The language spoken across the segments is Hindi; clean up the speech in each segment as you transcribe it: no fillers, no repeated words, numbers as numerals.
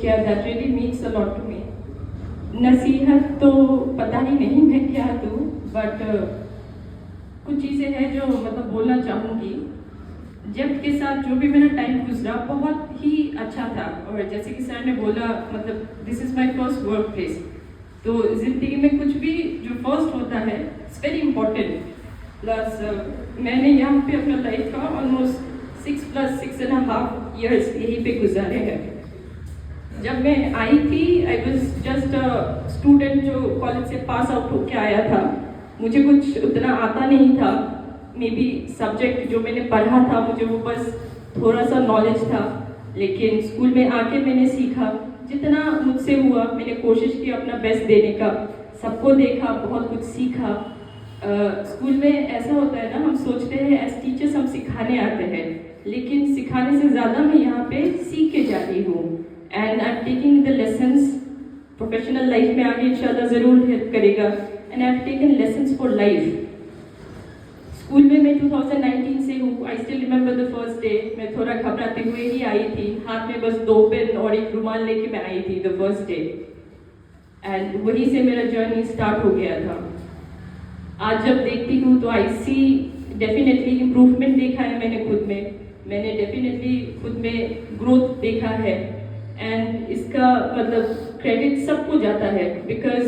क्या that really means a lot to me. नसीहत तो पता ही नहीं मैं क्या दूँ, बट कुछ चीज़ें हैं जो मतलब बोलना चाहूँगी। जब के साथ जो भी मेरा टाइम गुजरा बहुत ही अच्छा था, और जैसे कि सर ने बोला मतलब this is my first work place. तो ज़िंदगी में कुछ भी जो फर्स्ट होता है इट्स वेरी इम्पोर्टेंट। प्लस मैंने यहाँ पे अपना लाइफ का ऑलमोस्ट 6+6.5 years यहीं पे गुजारे हैं। जब मैं आई थी आई वॉज जस्ट स्टूडेंट जो कॉलेज से पास आउट होके आया था। मुझे कुछ उतना आता नहीं था, मे बी सब्जेक्ट जो मैंने पढ़ा था मुझे वो बस थोड़ा सा नॉलेज था। लेकिन स्कूल में आके मैंने सीखा, जितना मुझसे हुआ मैंने कोशिश की अपना बेस्ट देने का। सबको देखा, बहुत कुछ सीखा। स्कूल में ऐसा होता है ना, हम सोचते हैं एज टीचर्स हम सिखाने आते हैं, लेकिन सिखाने से ज़्यादा मैं यहाँ पे सीख के जा रही हूँ। And I am taking the lessons professional life में आगे इंशाल्लाह ज़रूर हेल्प करेगा। And I have taken lessons for life. School में मैं 2019 से हूँ। I still remember the first day. मैं थोड़ा घबराते हुए ही आई थी, हाथ में बस 2 पेन और एक रुमाल लेके मैं आई थी द फर्स्ट डे। एंड वहीं से मेरा जर्नी स्टार्ट हो गया था। आज जब देखती हूँ तो आई सी डेफिनेटली इम्प्रूवमेंट देखा है मैंने खुद में। मैंने डेफिनेटली खुद में ग्रोथ देखा है। एंड इसका मतलब क्रेडिट सबको जाता है, बिकॉज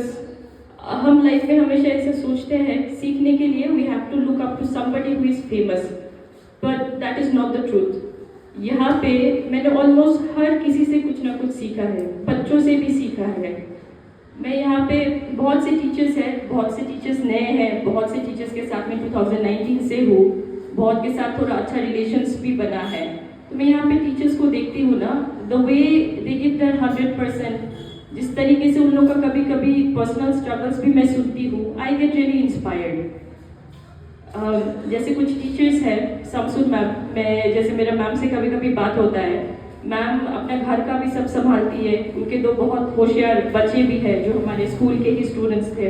हम लाइफ में हमेशा ऐसे सोचते हैं सीखने के लिए we have to look up to somebody who is famous, but that is not the truth. यहाँ पे मैंने ऑलमोस्ट हर किसी से कुछ ना कुछ सीखा है, बच्चों से भी सीखा है। मैं यहाँ पे बहुत से टीचर्स हैं, बहुत से टीचर्स नए हैं, बहुत से टीचर्स के साथ में 2019 से हूँ, बहुत के साथ थोड़ा अच्छा रिलेशंस भी बना है। तो मैं यहाँ पे टीचर्स को देखती हूँ ना, the way they give their 100%, जिस तरीके से उन लोगों का कभी कभी पर्सनल स्ट्रगल्स भी मैं सुनती हूँ, आई गेट रियली इंस्पायर्ड। जैसे कुछ टीचर्स हैं, शमसुल मैम, मैं जैसे मेरा मैम से कभी कभी बात होता है, मैम अपने घर का भी सब संभालती है। उनके 2 बहुत होशियार बच्चे भी हैं जो हमारे स्कूल के ही स्टूडेंट्स थे।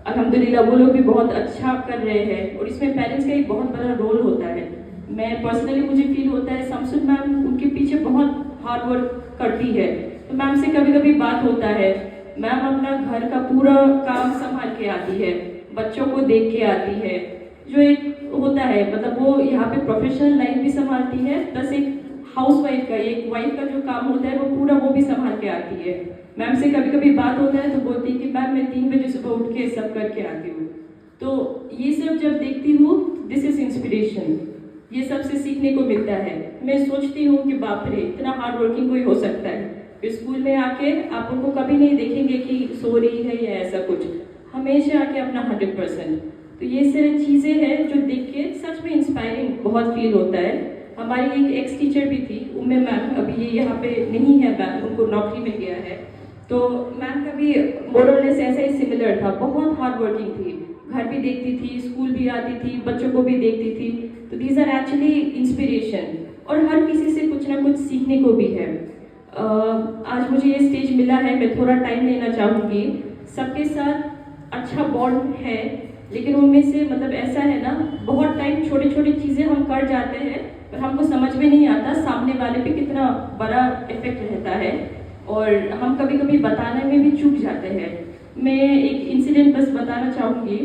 अल्हम्दुलिल्लाह वो लोग भी बहुत अच्छा कर रहे हैं, और इसमें पेरेंट्स का एक बहुत बड़ा रोल होता है। मैं पर्सनली मुझे फील होता है शमसुल मैम उनके पीछे बहुत हार्ड वर्क करती है। तो मैम से कभी कभी बात होता है, मैम अपना घर का पूरा काम संभाल के आती है, बच्चों को देख के आती है, जो एक होता है मतलब वो यहाँ पे प्रोफेशनल लाइफ भी संभालती है, प्लस एक हाउस वाइफ का, एक वाइफ का जो काम होता है वो पूरा वो भी संभाल के आती है। मैम से कभी कभी बात होता है तो बोलती है कि मैम मैं 3 बजे सुबह उठ के सब करके आती हूँ। तो ये सब जब देखती हूँ, दिस इज इंस्पिरेशन, ये सबसे सीखने को मिलता है। मैं सोचती हूँ कि बाप रे इतना हार्ड वर्किंग कोई हो सकता है। फिर स्कूल में आके आप उनको कभी नहीं देखेंगे कि सो रही है या ऐसा कुछ, हमेशा आके अपना 100%। तो ये सारी चीज़ें हैं जो देख के सच में इंस्पायरिंग बहुत फील होता है। हमारी एक एक्स टीचर भी थी, उम्मे मैम, अभी ये यहाँ पे नहीं है मैम, उनको नौकरी मिल गया है। तो मैम का भी मोरलेस ऐसा ही सिमिलर था, बहुत हार्ड वर्किंग थी, घर भी देखती थी, स्कूल भी आती थी, बच्चों को भी देखती थी। तो दीज आर एक्चुअली इंस्पिरेशन, और हर किसी से कुछ ना कुछ सीखने को भी है। आज मुझे ये स्टेज मिला है, मैं थोड़ा टाइम लेना चाहूँगी। सबके साथ अच्छा बॉन्ड है, लेकिन उनमें से मतलब ऐसा है ना, बहुत टाइम छोटी छोटी चीज़ें हम कर जाते हैं पर हमको समझ में नहीं आता सामने वाले पे कितना बड़ा इफेक्ट रहता है, और हम कभी कभी बताने में भी चूक जाते हैं। मैं एक इंसिडेंट बस बताना चाहूँगी।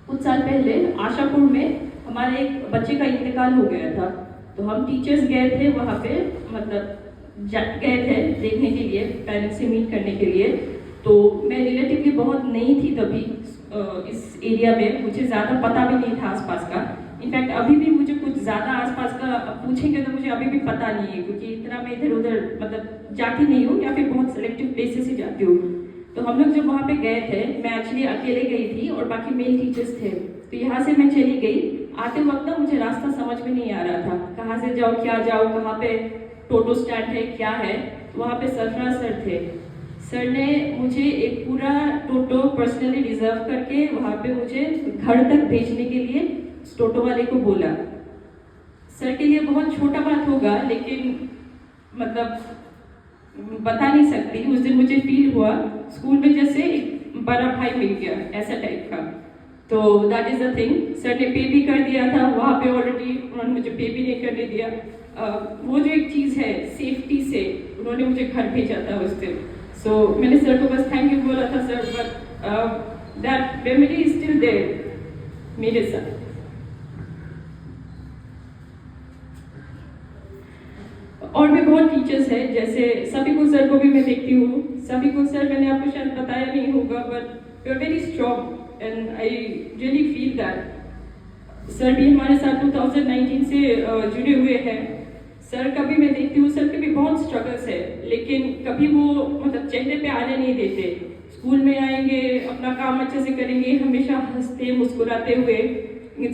कुछ साल पहले आशापुर में हमारे एक बच्चे का इंतकाल हो गया था। तो हम टीचर्स गए थे वहाँ पे, मतलब गए थे देखने के लिए, पेरेंट्स से मीट करने के लिए। तो मैं रिलेटिवली बहुत नई थी तभी इस एरिया में, मुझे ज़्यादा पता भी नहीं था आसपास का। इनफैक्ट अभी भी मुझे कुछ ज़्यादा आसपास का पूछेंगे तो मुझे अभी भी पता नहीं है, क्योंकि इतना मैं इधर उधर मतलब जाती नहीं हूँ, या फिर बहुत सेलेक्टिव प्लेसेस ही जाती हूँ। तो हम लोग जब वहाँ पे गए थे, मैं एक्चुअली अकेले गई थी और बाकी मेल टीचर्स थे। तो यहाँ से मैं चली गई। आते वक्त ना मुझे रास्ता समझ में नहीं आ रहा था, कहाँ से जाओ, क्या जाओ, कहाँ पे टोटो स्टैंड है, क्या है। तो वहाँ पे सरफराज सर थे। सर ने मुझे एक पूरा टोटो पर्सनली रिजर्व करके वहाँ पे मुझे घर तक भेजने के लिए टोटो वाले को बोला। सर के लिए बहुत छोटा बात होगा, लेकिन मतलब बता नहीं सकती, उस दिन मुझे फील हुआ स्कूल में जैसे एक बड़ा भाई मिल गया, ऐसा टाइप का। तो that is the thing. Sir ने पे भी कर दिया था वहाँ पे ऑलरेडी, उन्होंने मुझे पे भी नहीं करने दिया। वो जो एक चीज़ है सेफ्टी से, उन्होंने मुझे घर भेजा था उस दिन। सो मैंने सर को बस थैंक यू बोला था sir, but that memory is still there मेरे साथ। और भी बहुत टीचर्स हैं, जैसे सफीकुल सर को भी मैं देखती हूँ। सफीकुल सर, मैंने आपको शायद बताया नहीं होगा, but you are very strong and I really feel that. Sir भी हमारे साथ 2019 से जुड़े हुए हैं। सर का भी मैं देखती हूँ, सर के भी बहुत स्ट्रगल्स है, लेकिन कभी वो मतलब चेहरे पे आने नहीं देते। स्कूल में आएंगे, अपना काम अच्छे से करेंगे, हमेशा हंसते मुस्कुराते हुए।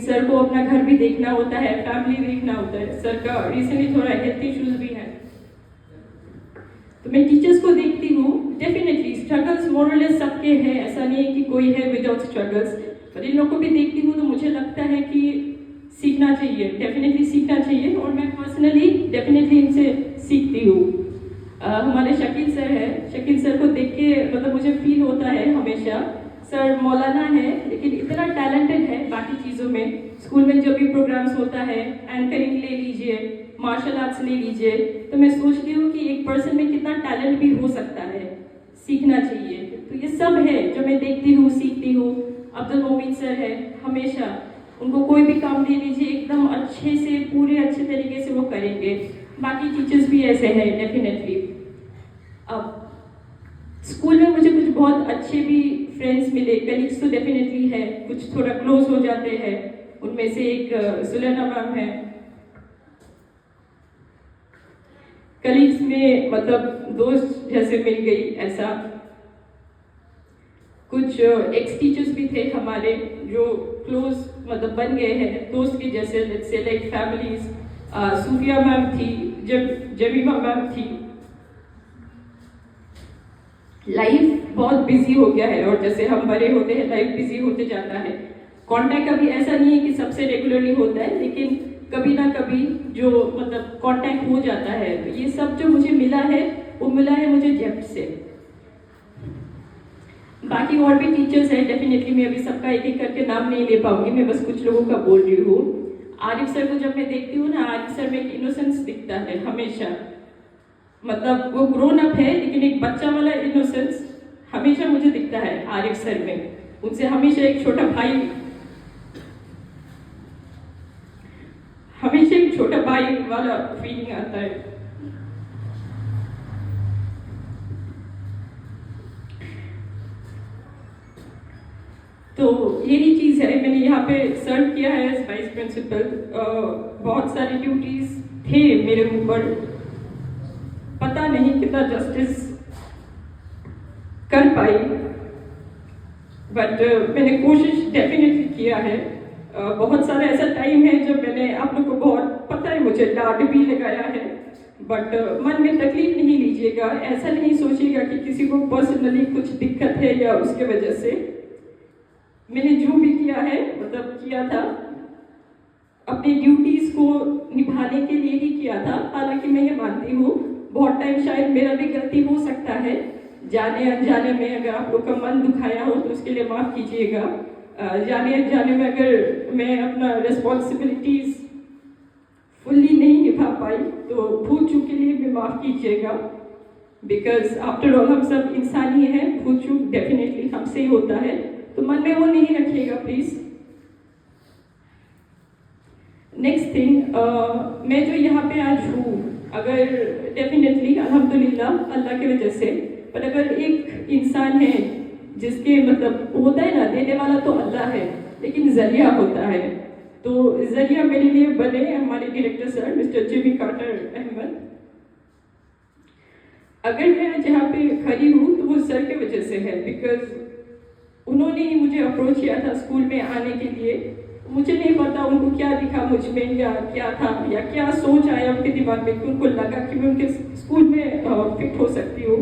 सर को अपना घर भी देखना होता है, फैमिली देखना होता है। सर का रिसेंटली थोड़ा हेल्थ इश्यूज भी है, तो मैं टीचर्स को देखती हूँ। डेफिनेटली स्ट्रगल्स मोरलेस सबके हैं, ऐसा नहीं है कि कोई है विदाउट स्ट्रगल्स, पर इन लोगों को भी देखती हूँ तो मुझे लगता है कि सीखना चाहिए, डेफिनेटली सीखना चाहिए। और मैं पर्सनली डेफिनेटली इनसे सीखती हूँ। हमारे शकील सर है, शकील सर को देख के मतलब मुझे फील होता है हमेशा। सर मौलाना है, लेकिन इतना टैलेंटेड है बाकी चीज़ों में। स्कूल में जब भी प्रोग्राम्स होता है, एंकरिंग ले लीजिए, मार्शल आर्ट्स ले लीजिए, तो मैं सोचती हूँ कि एक पर्सन में कितना टैलेंट भी हो सकता है, सीखना चाहिए। तो ये सब है जो मैं देखती हूँ, सीखती हूँ। अब्दुल मोमिन सर है, हमेशा उनको कोई भी काम दे दीजिए एकदम अच्छे से, पूरे अच्छे तरीके से वो करेंगे। बाकी टीचर्स भी ऐसे हैं डेफिनेटली। अब स्कूल में मुझे कुछ बहुत अच्छे भी फ्रेंड्स मिले, कलीग्स तो डेफिनेटली है, कुछ थोड़ा क्लोज हो जाते हैं। उनमें से एक सुलेना मैम है। कलीग्स में मतलब दोस्त जैसे मिल गई ऐसा। कुछ एक्स टीचर्स भी थे हमारे जो क्लोज मतलब बन गए हैं दोस्त के जैसे, let's say like families. Sufiya ma'am थी, जमीमा मैम थी। लाइफ बहुत बिजी हो गया है, और जैसे हम बड़े होते हैं लाइफ बिजी होते जाता है। कांटेक्ट कभी ऐसा नहीं है कि सबसे रेगुलरली होता है, लेकिन कभी ना कभी जो मतलब कांटेक्ट हो जाता है। तो ये सब जो मुझे मिला है वो मिला है मुझे जेफ्ट से। बाकी और भी टीचर्स हैं डेफिनेटली, मैं अभी सबका एक एक करके नाम नहीं ले पाऊंगी, मैं बस कुछ लोगों का बोल रही हूँ। आरिफ सर को जब मैं देखती हूँ ना, आरिफ सर में एक इनोसेंस दिखता है हमेशा। मतलब वो ग्रोन अप है, लेकिन एक बच्चा वाला इनोसेंस हमेशा मुझे दिखता है आरिफ सर में। उनसे हमेशा एक छोटा भाई, हमेशा एक छोटा भाई वाला फीलिंग आता है। तो यही चीज़ है, मैंने यहाँ पे सर्व किया है एज वाइस प्रिंसिपल। बहुत सारी ड्यूटीज थे मेरे ऊपर, पता नहीं कितना जस्टिस कर पाई, बट मैंने कोशिश डेफिनेटली किया है। बहुत सारा ऐसा टाइम है जब मैंने आप लोग को बहुत पता है मुझे डांट भी लगाया है, बट मन में तकलीफ नहीं लीजिएगा। ऐसा नहीं सोचिएगा कि किसी को पर्सनली कुछ दिक्कत है या उसके वजह से। मैंने जो भी किया है मतलब किया था, अपनी ड्यूटीज को निभाने के लिए ही किया था। हालांकि मैं ये मानती हूँ बहुत टाइम शायद मेरा भी गलती हो सकता है, जाने अनजाने में अगर आप लोग का मन दुखाया हो तो उसके लिए माफ़ कीजिएगा। जाने अनजाने में अगर मैं अपना रिस्पॉन्सिबिलिटीज फुल्ली नहीं निभा पाई तो भूल चूक के लिए भी माफ़ कीजिएगा। बिकॉज आफ्टर ऑल हम सब इंसान ही हैं, भूल चूक डेफिनेटली हमसे ही होता है, तो मन में वो नहीं रखिएगा प्लीज़। नेक्स्ट थिंग, मैं जो यहाँ पे आज हूँ, अगर डेफिनेटली अल्हम्दुलिल्लाह अल्लाह की वजह से, पर अगर एक इंसान है जिसके मतलब होता है ना, देने वाला तो अल्लाह है, लेकिन जरिया होता है। तो जरिया मेरे लिए बने हमारे director sir mister Jimmy Carter Ahmad. अगर मैं आज यहाँ पे खड़ी हूँ तो वो सर की वजह से है, बिकॉज उन्होंने ही मुझे अप्रोच किया था स्कूल में आने के लिए। मुझे नहीं पता उनको क्या दिखा मुझ में, या क्या था, या क्या सोच आया उनके दिमाग में कि उनको लगा कि मैं उनके स्कूल में फिट हो सकती हूँ।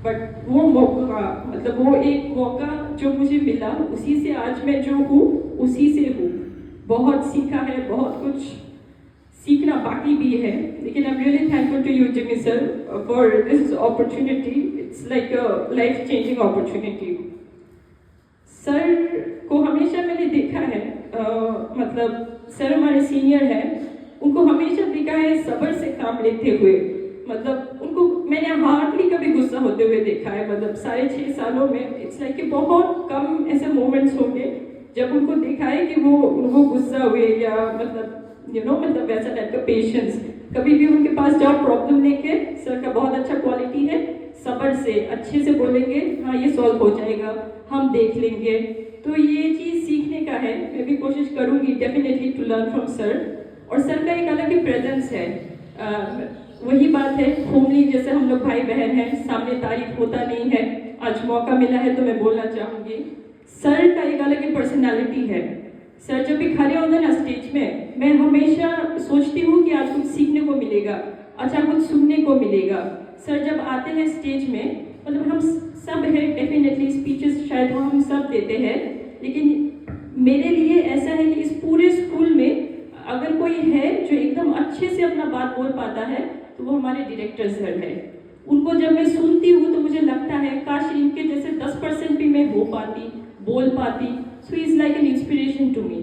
बट वो मौका, मतलब वो एक मौका जो मुझे मिला, उसी से आज मैं जो हूँ उसी से हूँ। बहुत सीखा है, बहुत कुछ सीखना बाकी भी है, लेकिन I am really thankful to you Jimmy sir for this opportunity. It's like a life changing opportunity. Sir को हमेशा मैंने देखा है, मतलब सर हमारे सीनियर हैं, उनको हमेशा दिखा है सब्र से काम लेते हुए। मतलब उनको मैंने हार्डली कभी गुस्सा होते हुए देखा है। मतलब साढ़े 6 सालों में इट्स लाइक कि बहुत कम ऐसे मोमेंट्स होंगे जब उनको देखा है कि वो गुस्सा हुए या मतलब मतलब वैसा टाइप का पेशेंस। कभी भी उनके पास जाओ प्रॉब्लम लेके, सर का बहुत अच्छा क्वालिटी है, सब्र से अच्छे से बोलेंगे, हाँ ये सॉल्व हो जाएगा, हम देख लेंगे। तो ये चीज़ सीखने का है, मैं भी कोशिश करूँगी definitely to learn from sir. और सर का एक अलग ही प्रेजेंस है। वही बात है, होमली जैसे हम लोग भाई बहन हैं, सामने तारीफ होता नहीं है। आज मौका मिला है तो मैं बोलना चाहूँगी, सर का एक अलग ही पर्सनालिटी है। सर जब भी खड़े होते हैं ना स्टेज में, मैं हमेशा सोचती हूँ कि आज कुछ सीखने को मिलेगा, अच्छा कुछ सुनने को मिलेगा। सर जब आते हैं स्टेज में, मतलब हम सब हैं डेफिनेटली, स्पीचेस शायद हम सब देते हैं, लेकिन मेरे लिए ऐसा है कि इस पूरे स्कूल में अगर कोई है जो एकदम अच्छे से अपना बात बोल पाता है तो वो हमारे डायरेक्टर सर है। उनको जब मैं सुनती हूँ तो मुझे लगता है काश इनके जैसे 10% भी मैं हो पाती, बोल पाती। So he is like an inspiration to me.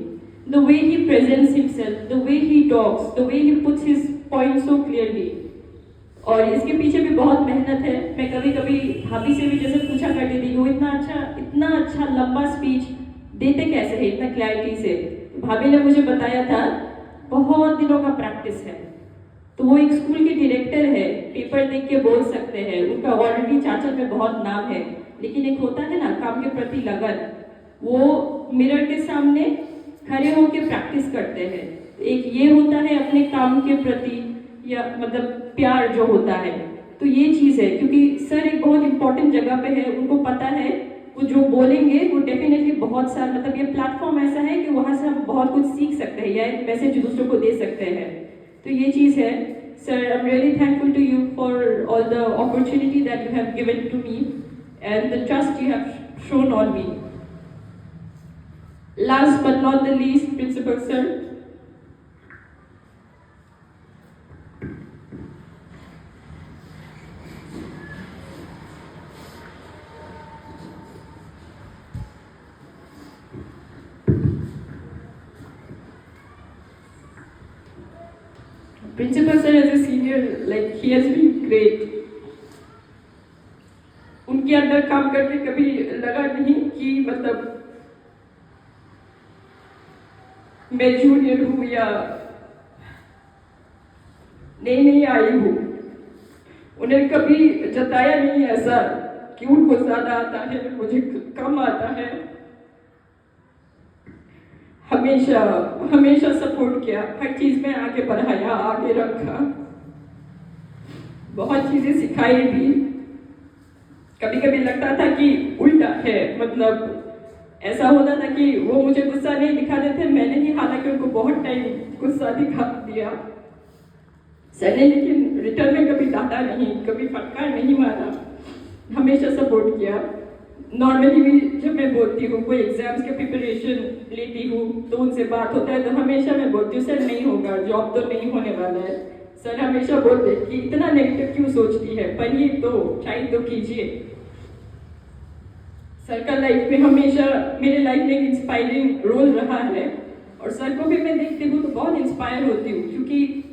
The way he presents himself, the way he talks, the way he puts his points so clearly. और इसके पीछे भी बहुत मेहनत है। मैं कभी कभी भाभी से भी जैसे पूछा करती थी, वो इतना अच्छा लंबा स्पीच देते कैसे है इतना क्लैरिटी से। भाभी ने मुझे बताया था बहुत दिनों का प्रैक्टिस है। तो वो एक स्कूल के डायरेक्टर है, पेपर देख के बोल सकते हैं, उनका ऑलरेडी चाचल में बहुत नाम है, लेकिन एक होता है ना काम के प्रति लगन, वो मिरर के सामने खड़े होकर प्रैक्टिस करते हैं। एक ये होता है अपने काम के प्रति या मतलब प्यार जो होता है। तो ये चीज़ है, क्योंकि सर एक बहुत इंपॉर्टेंट जगह पे है, उनको पता है वो जो बोलेंगे वो डेफिनेटली बहुत सारा, मतलब ये प्लेटफॉर्म ऐसा है कि वहाँ से हम बहुत कुछ सीख सकते हैं या एक मैसेज दूसरों को दे सकते हैं। तो ये चीज़ है। Sir, I am really thankful to you for all the opportunity that you have given to me and the trust you have shown on me. Last but not the least, Principal Sir, Principal Sir as a senior, like he has been great. उनके अंदर काम करके कभी लगा नहीं कि मतलब मैं जूनियर हूँ या नई आई हूँ। उन्हें कभी जताया नहीं ऐसा कि उनको ज्यादा आता है मुझे कम आता है। हमेशा सपोर्ट किया, हर चीज में आगे बढ़ाया, आगे रखा, बहुत चीजें सिखाई भी। कभी कभी लगता था कि उल्टा है, मतलब ऐसा होता था कि वो मुझे गुस्सा नहीं दिखा देते, मैंने ही हालांकि उनको बहुत टाइम गुस्सा दिखा दिया। सर ने लेकिन रिटर्न में कभी डांटा नहीं, कभी फटकार नहीं मारा, हमेशा सपोर्ट किया। नॉर्मली भी जब मैं बोलती हूँ, कोई एग्जाम्स के प्रिपरेशन लेती हूँ तो उनसे बात होता है तो हमेशा मैं बोलती हूँ सर नहीं होगा, जॉब तो नहीं होने वाला है। सर हमेशा बोलते कि इतना नेगेटिव क्यों सोचती है, पढ़िए तो, ट्राई तो कीजिए। सर का लाइफ में हमेशा मेरे लाइफ में एक इंस्पायरिंग रोल रहा है और सर को भी मैं देखती हूँ तो बहुत इंस्पायर होती हूँ, क्योंकि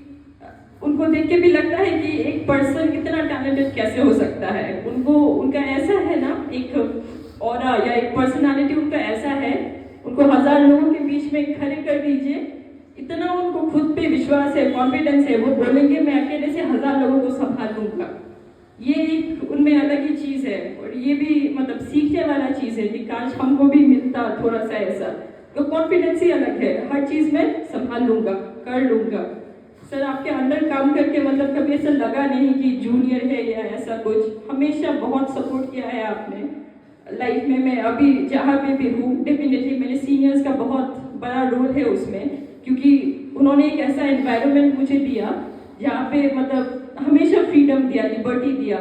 उनको देख के भी लगता है कि एक पर्सन इतना टैलेंटेड कैसे हो सकता है। उनका ऐसा है ना एक ऑरा या एक पर्सनालिटी उनका ऐसा है, उनको 1000 लोगों के बीच में खड़े कर दीजिए, इतना उनको खुद पे विश्वास है, कॉन्फिडेंस है, वो बोलेंगे मैं अकेले से 1000 लोगों को संभाल लूंगा। ये एक उनमें अलग ही चीज़ है और ये भी मतलब सीखने वाला चीज़ है कि काश हमको भी मिलता थोड़ा सा ऐसा। तो कॉन्फिडेंस ही अलग है, हर चीज़ में संभाल लूंगा, कर लूंगा। सर आपके अंदर काम करके मतलब कभी ऐसा लगा नहीं कि जूनियर है या ऐसा कुछ, हमेशा बहुत सपोर्ट किया है आपने लाइफ में। मैं अभी जहाँ पे भी हूँ डेफिनेटली मेरे सीनियर्स का बहुत बड़ा रोल है उसमें, क्योंकि उन्होंने एक ऐसा एनवायरनमेंट मुझे दिया जहाँ पे मतलब हमेशा फ्रीडम दिया, लिबर्टी दिया।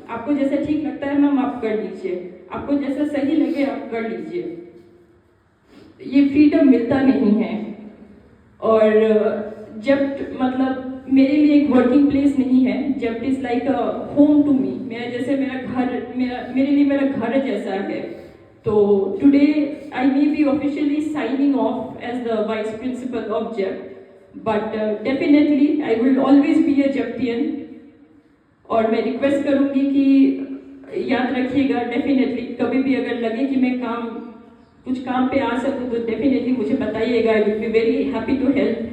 आपको जैसा ठीक लगता है मैम आप कर लीजिए, आपको जैसा सही लगे आप कर लीजिए। ये फ्रीडम मिलता नहीं है। और जब मतलब मेरे लिए एक वर्किंग प्लेस नहीं है, जब is like a home to me, मेरे लिए मेरा घर जैसा है। तो today I may be officially signing off as the vice principal of जेप। But definitely I will always be a champion. और मैं रिक्वेस्ट करूंगी कि याद रखिएगा, डेफिनेटली कभी भी अगर लगे कि मैं कुछ काम पे आ सकूं तो डेफिनेटली मुझे बताइएगा। I will be very happy to help.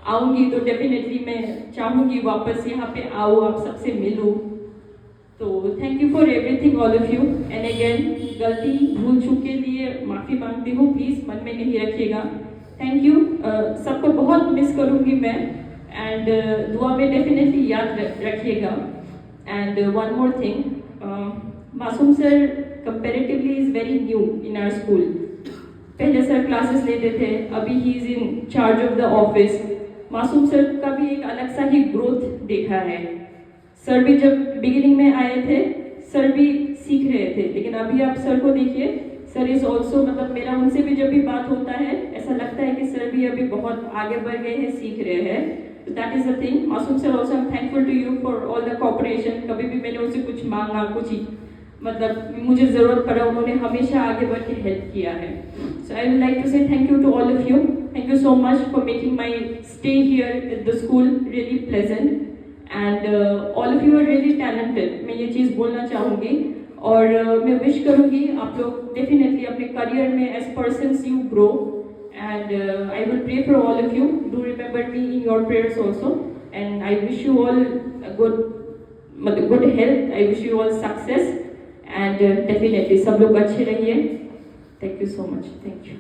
आऊंगी तो डेफिनेटली मैं चाहूंगी वापस यहाँ पे आऊँ, आप सबसे मिलूँ। तो thank you for everything all of you. And again, गलती भूल चूक के लिए माफ़ी मांगती हूँ, प्लीज़ मन में नहीं रखिएगा। Thank you. सबको बहुत मिस करूँगी मैं, एंड दुआ में डेफिनेटली याद रखिएगा। And one more thing, Masoom sir comparatively is very new in our school. पहले सर क्लासेस लेते थे, अभी ही is in charge of the office. Masoom sir का भी एक अलग सा ही ग्रोथ देखा है। सर भी जब बिगिनिंग में आए थे, सर भी सीख रहे थे, लेकिन अभी आप सर को देखिए, सर इज ऑल्सो, मतलब मेरा उनसे भी जब भी बात होता है ऐसा लगता है कि सर भी अभी बहुत आगे बढ़ गए हैं, सीख रहे हैं। That is the thing. Masoom sir also, I am thankful to you for all the cooperation. कभी भी मैंने उनसे कुछ मांगा, कुछ ही मतलब मुझे ज़रूरत पड़ा, उन्होंने हमेशा आगे बढ़ के हेल्प किया है। So I would like to say thank you to all of you. Thank you so much for making my stay here at the school really pleasant, and all of you are really talented. मैं ये चीज़ बोलना चाहूँगी, और मैं विश करूँगी आप लोग डेफिनेटली अपने करियर में as persons you grow, and I will pray for all of you. Do remember me in your prayers also, and I wish you all a good health. I wish you all success, and definitely सब लोग अच्छे रहिए। Thank you so much. Thank you.